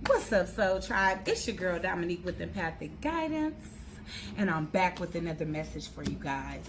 What's up, Soul Tribe? It's your girl Dominique with Empathic Guidance, and I'm back with another message for you guys.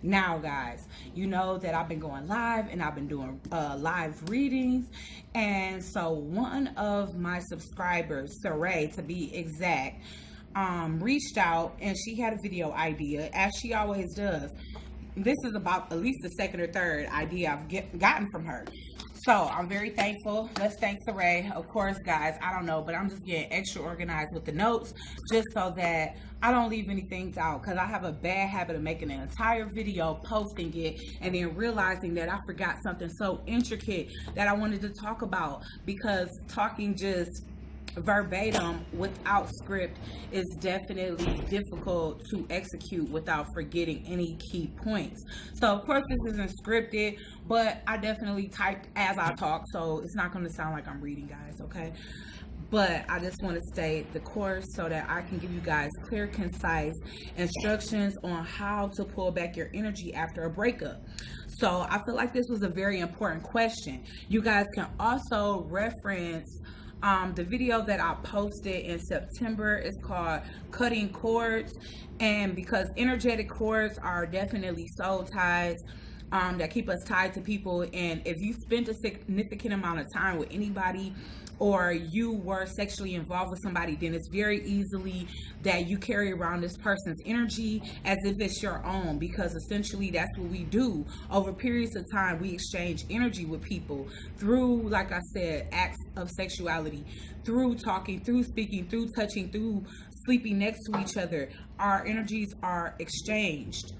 Now, guys, you know that I've been going live and I've been doing live readings, and so one of my subscribers, Saray to be exact, reached out and she had a video idea, as she always does. This is about at least the second or third idea I've gotten from her. So I'm very thankful. Let's thank Saray. Of course, guys, I don't know, but I'm just getting extra organized with the notes just so that I don't leave anything out, because I have a bad habit of making an entire video, posting it, and then realizing that I forgot something so intricate that I wanted to talk about, because talking just verbatim without script is definitely difficult to execute without forgetting any key points. So of course this isn't scripted, but I definitely typed as I talk, so it's not going to sound like I'm reading, guys, okay? But I just want to state the course so that I can give you guys clear, concise instructions on how to pull back your energy after a breakup. So I feel like this was a very important question. You guys can also reference the video that I posted in September. Is called Cutting Chords, and because energetic cords are definitely soul ties that keep us tied to people, and if you spend a significant amount of time with anybody, or you were sexually involved with somebody, then it's very easily that you carry around this person's energy as if it's your own, because essentially that's what we do. Over periods of time, we exchange energy with people through, like I said, acts of sexuality, through talking, through speaking, through touching, through sleeping next to each other. Our energies are exchanged.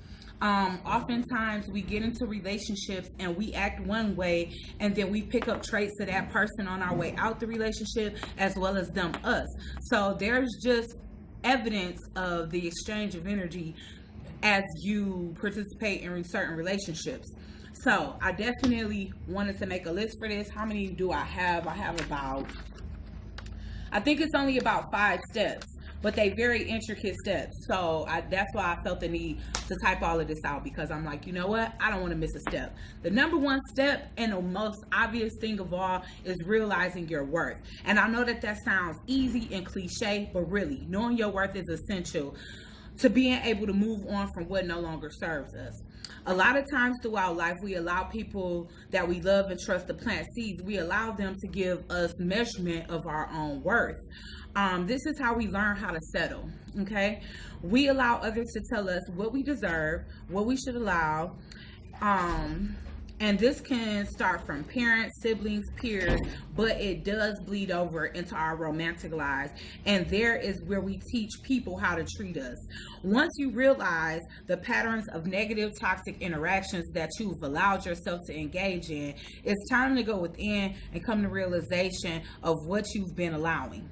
Oftentimes we get into relationships and we act one way, and then we pick up traits of that person on our way out the relationship, as well as them us. So there's just evidence of the exchange of energy as you participate in certain relationships. So I definitely wanted to make a list for this. How many do I have? I have about, I think it's only about 5 steps, but they very intricate steps. So that's why I felt the need to type all of this out, because I'm like, you know what? I don't want to miss a step. The number one step, and the most obvious thing of all, is realizing your worth. And I know that that sounds easy and cliche, but really, knowing your worth is essential to being able to move on from what no longer serves us. A lot of times throughout life, we allow people that we love and trust to plant seeds. We allow them to give us measurement of our own worth. This is how we learn how to settle, okay? We allow others to tell us what we deserve, what we should allow, and this can start from parents, siblings, peers, but it does bleed over into our romantic lives. And there is where we teach people how to treat us. Once you realize the patterns of negative, toxic interactions that you've allowed yourself to engage in, it's time to go within and come to realization of what you've been allowing.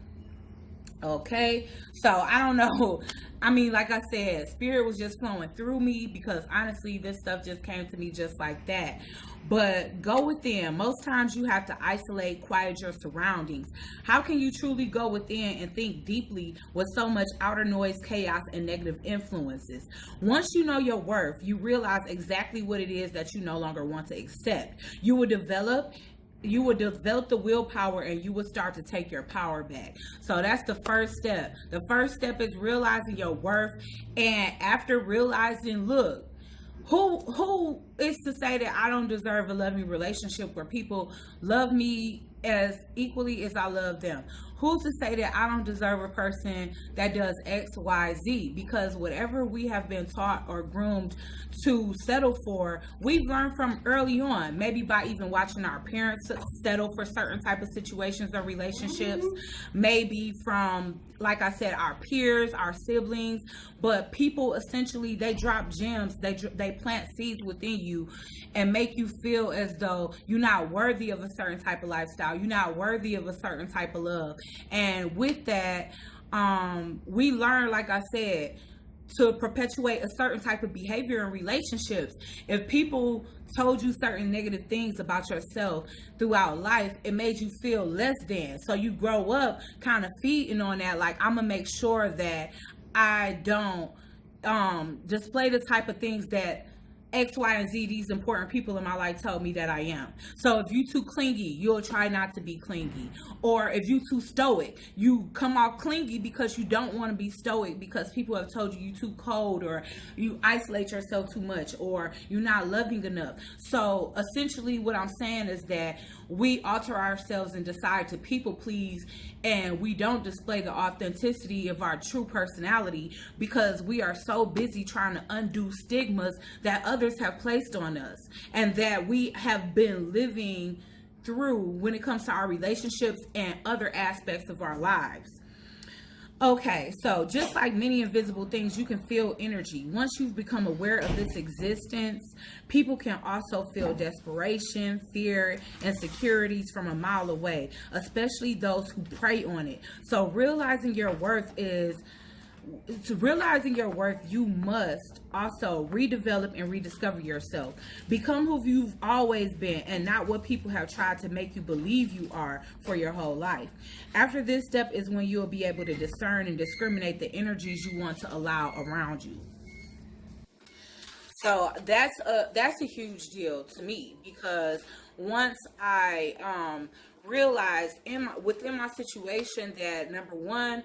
Okay, so I don't know. I mean, like I said, spirit was just flowing through me, because honestly, this stuff just came to me just like that. But go within. Most times you have to isolate, quiet your surroundings. How can you truly go within and think deeply with so much outer noise, chaos, and negative influences? Once you know your worth, you realize exactly what it is that you no longer want to accept. You will develop the willpower, and you will start to take your power back. So that's the first step. The first step is realizing your worth. And after realizing, look, who is to say that I don't deserve a loving relationship where people love me as equally as I love them? Who's to say that I don't deserve a person that does X, Y, Z? Because whatever we have been taught or groomed to settle for, we've learned from early on, maybe by even watching our parents settle for certain type of situations or relationships, maybe from, like I said, our peers, our siblings. But people essentially, they drop gems, they plant seeds within you and make you feel as though you're not worthy of a certain type of lifestyle, you're not worthy of a certain type of love. And with that, we learn, like I said, to perpetuate a certain type of behavior in relationships. If people told you certain negative things about yourself throughout life, it made you feel less than. So you grow up kind of feeding on that, like, I'm gonna make sure that I don't display the type of things that X, Y, and Z, these important people in my life told me that I am. So if you too clingy, you'll try not to be clingy. Or if you too stoic, you come off clingy because you don't want to be stoic because people have told you too cold, or you isolate yourself too much, or you're not loving enough. So essentially what I'm saying is that we alter ourselves and decide to people please, and we don't display the authenticity of our true personality because we are so busy trying to undo stigmas that others have placed on us and that we have been living through when it comes to our relationships and other aspects of our lives. Okay, so just like many invisible things, you can feel energy. Once you've become aware of this existence, people can also feel desperation, fear, insecurities from a mile away, especially those who prey on it. So realizing your worth, you must also redevelop and rediscover yourself. Become who you've always been and not what people have tried to make you believe you are for your whole life. After this step is when you'll be able to discern and discriminate the energies you want to allow around you. So that's a huge deal to me, because once I realized within my situation that, number one,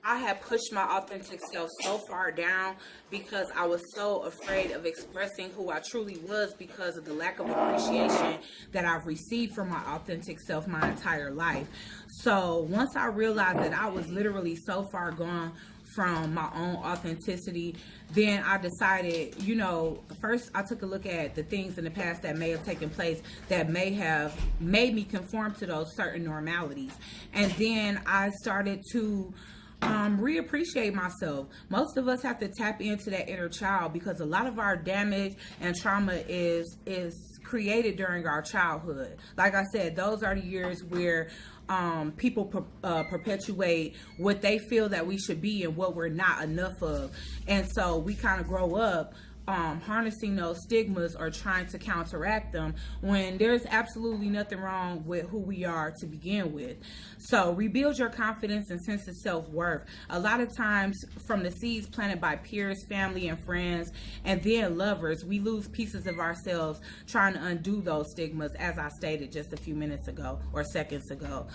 I had pushed my authentic self so far down because I was so afraid of expressing who I truly was because of the lack of appreciation that I've received from my authentic self my entire life. So once I realized that I was literally so far gone from my own authenticity, then I decided, first I took a look at the things in the past that may have taken place that may have made me conform to those certain normalities. And then I started to reappreciate myself. Most of us have to tap into that inner child because a lot of our damage and trauma is created during our childhood. Like I said, those are the years where people perpetuate what they feel that we should be and what we're not enough of. And so we kind of grow up harnessing those stigmas or trying to counteract them when there's absolutely nothing wrong with who we are to begin with. So rebuild your confidence and sense of self-worth. A lot of times from the seeds planted by peers, family, and friends, and then lovers, we lose pieces of ourselves trying to undo those stigmas, as I stated just a few minutes ago or seconds ago.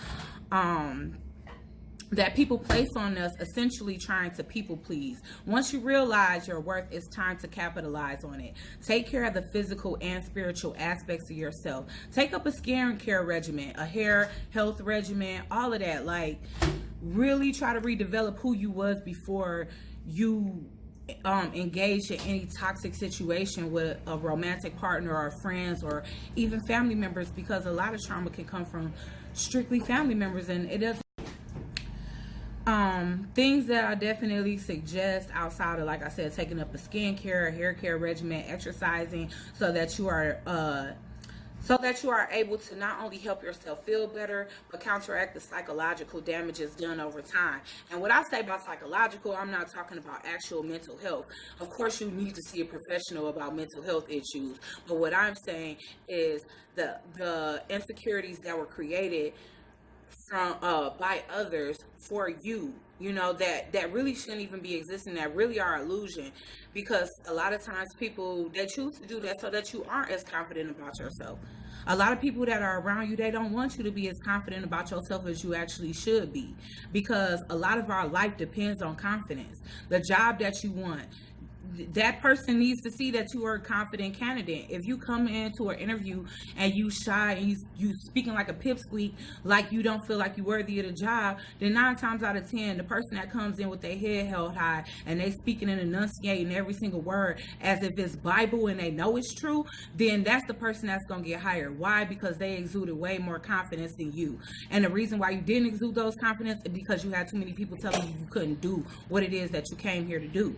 That people place on us, essentially trying to people please. Once you realize your worth, it's time to capitalize on it. Take care of the physical and spiritual aspects of yourself. Take up a skincare regimen, a hair health regimen, all of that. Like, really try to redevelop who you was before you engaged in any toxic situation with a romantic partner or friends or even family members, because a lot of trauma can come from strictly family members, and it doesn't. Things that I definitely suggest outside of, like I said, taking up a skincare, hair care regimen, exercising, so that you are able to not only help yourself feel better, but counteract the psychological damages done over time. And what I say by psychological, I'm not talking about actual mental health. Of course, you need to see a professional about mental health issues. But what I'm saying is the insecurities that were created from by others for you, that really shouldn't even be existing, that really are illusion, because a lot of times people, they choose to do that so that you aren't as confident about yourself. A lot of people that are around you, they don't want you to be as confident about yourself as you actually should be, because a lot of our life depends on confidence. The job that you want, that person needs to see that you are a confident candidate. If you come into an interview and you shy and you speaking like a pipsqueak, like you don't feel like you're worthy of the job, then 9 times out of 10, the person that comes in with their head held high and they speaking and enunciating every single word as if it's Bible and they know it's true, then that's the person that's going to get hired. Why? Because they exuded way more confidence than you. And the reason why you didn't exude those confidence is because you had too many people telling you couldn't do what it is that you came here to do.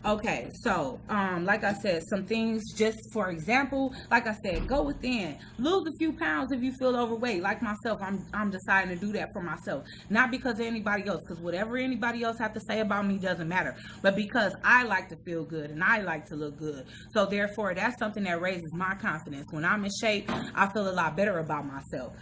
Okay, so like I said, some things, just for example, like I said, go within, lose a few pounds if you feel overweight. Like myself, I'm deciding to do that for myself, not because of anybody else, because whatever anybody else have to say about me doesn't matter, but because I like to feel good and I like to look good. So therefore, that's something that raises my confidence. When I'm in shape, I feel a lot better about myself.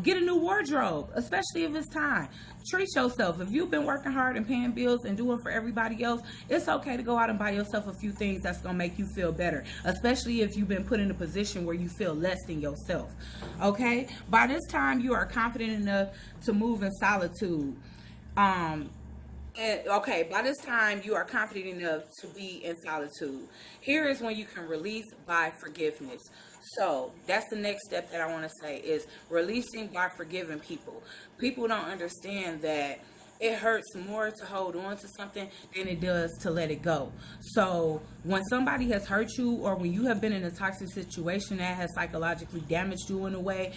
Get a new wardrobe, especially if it's time. Treat yourself. If you've been working hard and paying bills and doing for everybody else, it's okay to go out and buy yourself a few things that's going to make you feel better, especially if you've been put in a position where you feel less than yourself. Okay? By this time, you are confident enough to move in solitude. Okay, by this time, you are confident enough to be in solitude. Here is when you can release by forgiveness. So that's the next step that I want to say is releasing by forgiving people. People don't understand that it hurts more to hold on to something than it does to let it go. So when somebody has hurt you, or when you have been in a toxic situation that has psychologically damaged you in a way,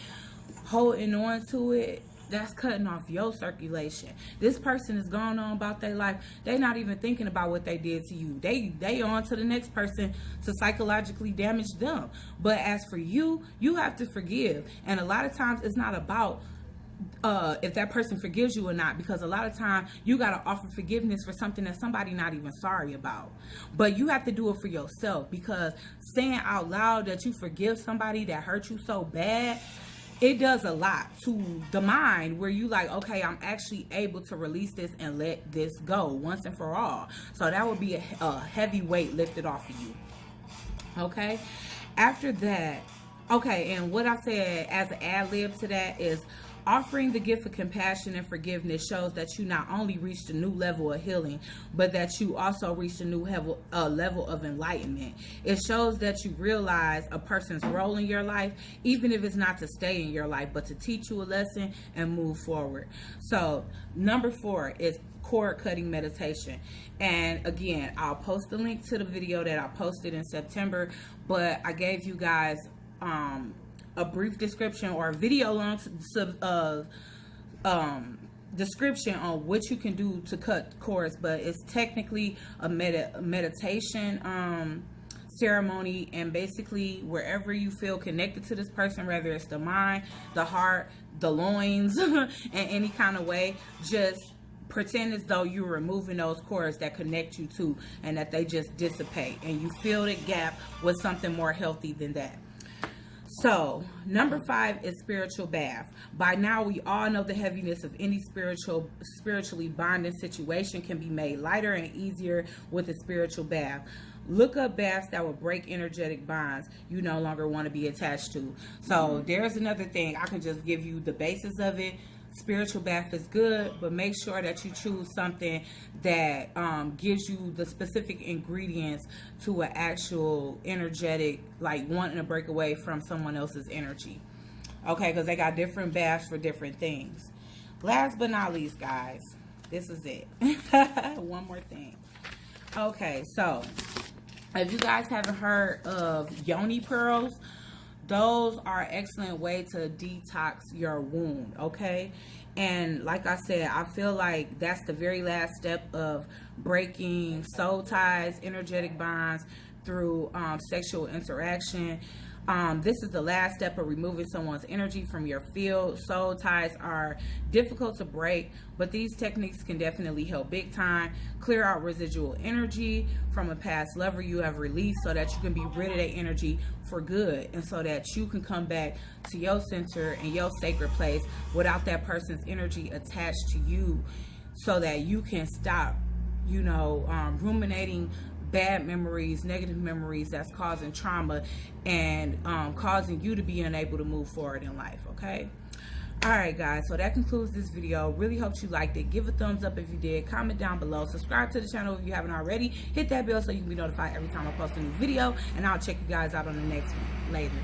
holding on to it, that's cutting off your circulation. This person is going on about their life. They're not even thinking about what they did to you. They on to the next person to psychologically damage them. But as for you, you have to forgive. And a lot of times it's not about if that person forgives you or not, because a lot of times you got to offer forgiveness for something that somebody not even sorry about. But you have to do it for yourself, because saying out loud that you forgive somebody that hurt you so bad, it does a lot to the mind, where you like, okay, I'm actually able to release this and let this go once and for all. So that would be a heavy weight lifted off of you. Okay. After that, okay, and what I said as an ad-lib to that is offering the gift of compassion and forgiveness shows that you not only reached a new level of healing, but that you also reached a new level of enlightenment. It shows that you realize a person's role in your life, even if it's not to stay in your life, but to teach you a lesson and move forward. So number 4 is cord cutting meditation. And again, I'll post the link to the video that I posted in September, but I gave you guys a brief description or a video long description on what you can do to cut cords, but it's technically a meditation ceremony. And basically, wherever you feel connected to this person, whether it's the mind, the heart, the loins, in any kind of way, just pretend as though you're removing those cords that connect you to, and that they just dissipate, and you fill the gap with something more healthy than that. So number 5 is spiritual bath. By now, we all know the heaviness of any spiritually bonding situation can be made lighter and easier with a spiritual bath. Look up baths that will break energetic bonds you no longer want to be attached to. So there's another thing. I can just give you the basis of it. Spiritual bath is good, but make sure that you choose something that gives you the specific ingredients to an actual energetic, like wanting to break away from someone else's energy. Okay, because they got different baths for different things. Last but not least, guys, this is it. One more thing. Okay, so if you guys haven't heard of Yoni Pearls, those are an excellent way to detox your wound, okay? And like I said, I feel like that's the very last step of breaking soul ties, energetic bonds through sexual interaction. This is the last step of removing someone's energy from your field. Soul ties are difficult to break, but these techniques can definitely help big time. Clear out residual energy from a past lover you have released, so that you can be rid of that energy for good, and so that you can come back to your center and your sacred place without that person's energy attached to you, so that you can stop, ruminating bad memories, negative memories that's causing trauma and causing you to be unable to move forward in life. Okay. All right, guys, so that concludes this video. Really hope you liked it. Give a thumbs up if you did. Comment down below. Subscribe to the channel if you haven't already. Hit that bell so you can be notified every time I post a new video, and I'll check you guys out on the next one. Later.